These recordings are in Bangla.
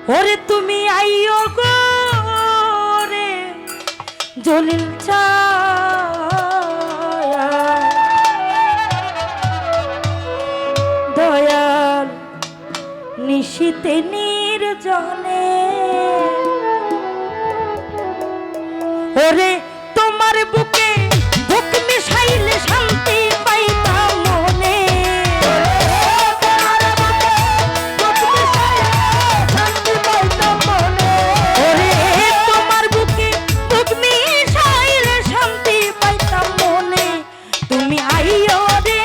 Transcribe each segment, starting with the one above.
ওরে তুমি আইও গো রে জলিল ছায়া দয়াল নিশীতে নির্জনে ওরে তোমার বুকে বুক মিশাইলে শান্তি পাইতাম মনে ওরে তোমার বুকে বুক মিশাইলে শান্তি পাইতাম মনে তুমি আইও রে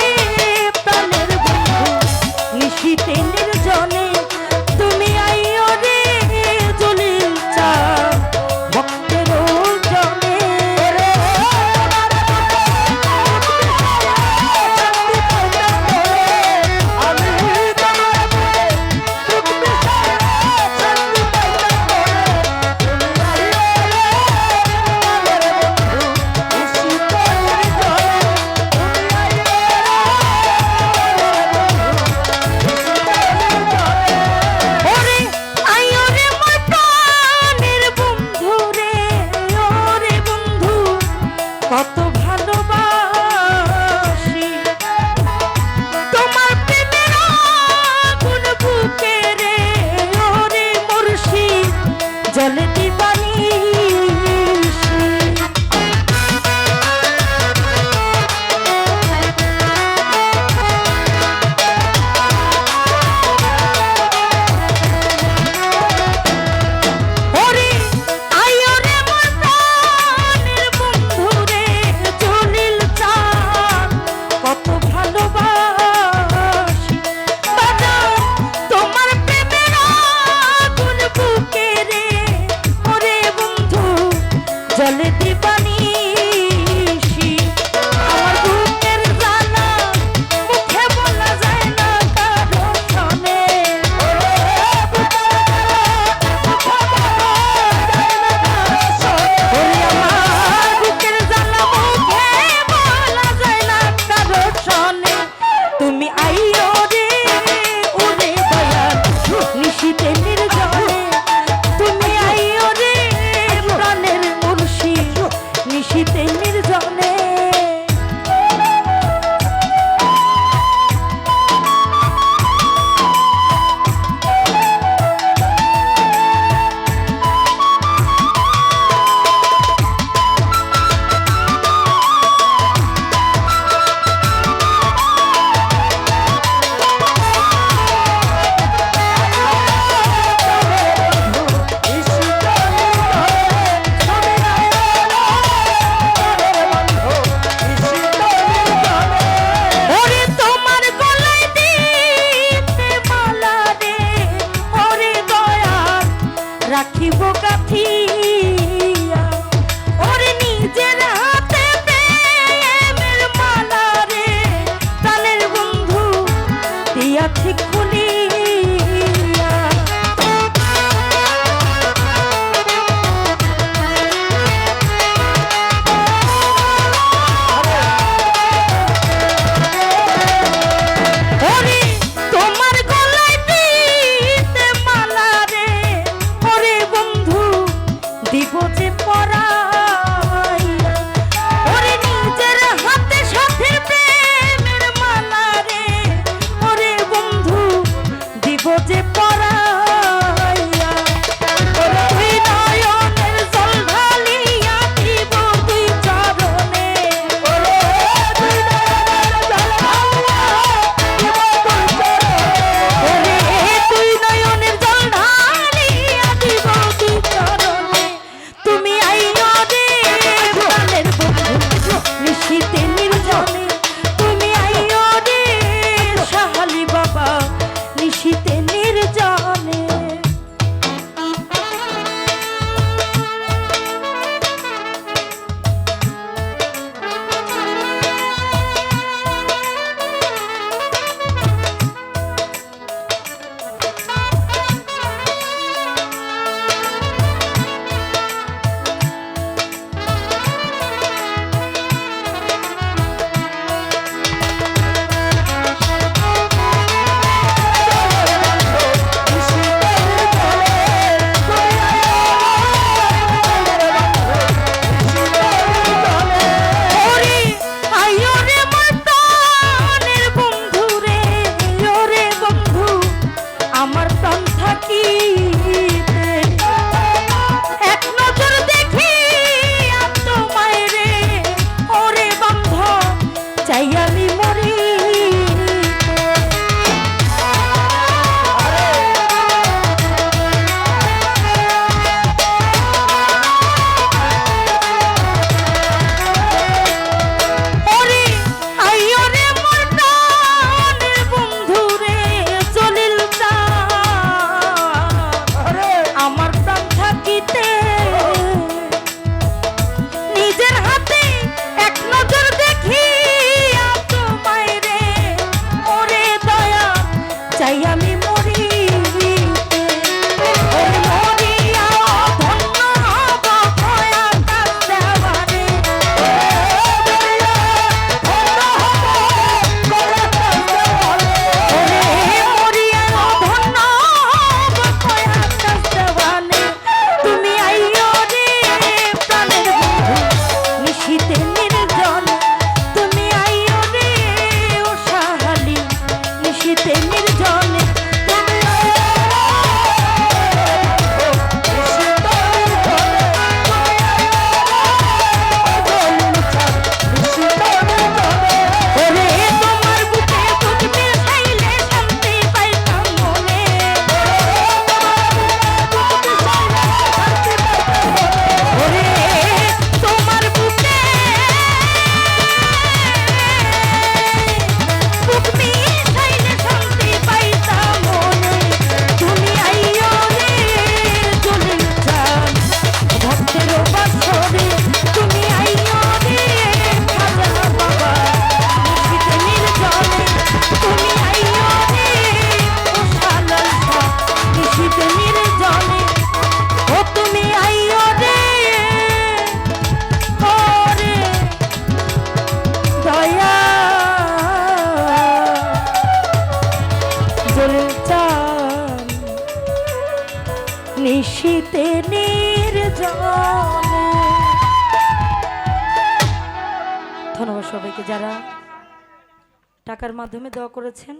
প্রাণের বন্ধু নিশীতে নির্জনে তুমি আইও রে জলিল চা কত ভালোবাসি তোমার প্রেমের আগুন বুকে রে ওরে মুর্শিদ জলে দিবানি জলে দিবানি আমার বুকের জানা মুখে বলা যায় না কারো শোনে আমার বুকের জানা মুখে বলা যায় না কারো শোনে তুমি আইও রে ওরে দয়াল নিশীতে নির্জনে তুমি আইও রে প্রাণের নিশীতে নির্জনে রাখিব কাঠিয়া ওরে নিজের হাতে প্রেমের মালা রে প্রাণের বন্ধু দিয়াছি খুলিয়া ওরে তোমার গলায় দিতে মালা রে ওরে বন্ধু দিব যে পরাইয়া ওরে নিজের হাতে সাথে প্রেমের মালা রে ওরে বন্ধু নিশীতে নির্জনে। ধন্যবাদ সবাইকে যারা টাকার মাধ্যমে দোয়া করেছেন।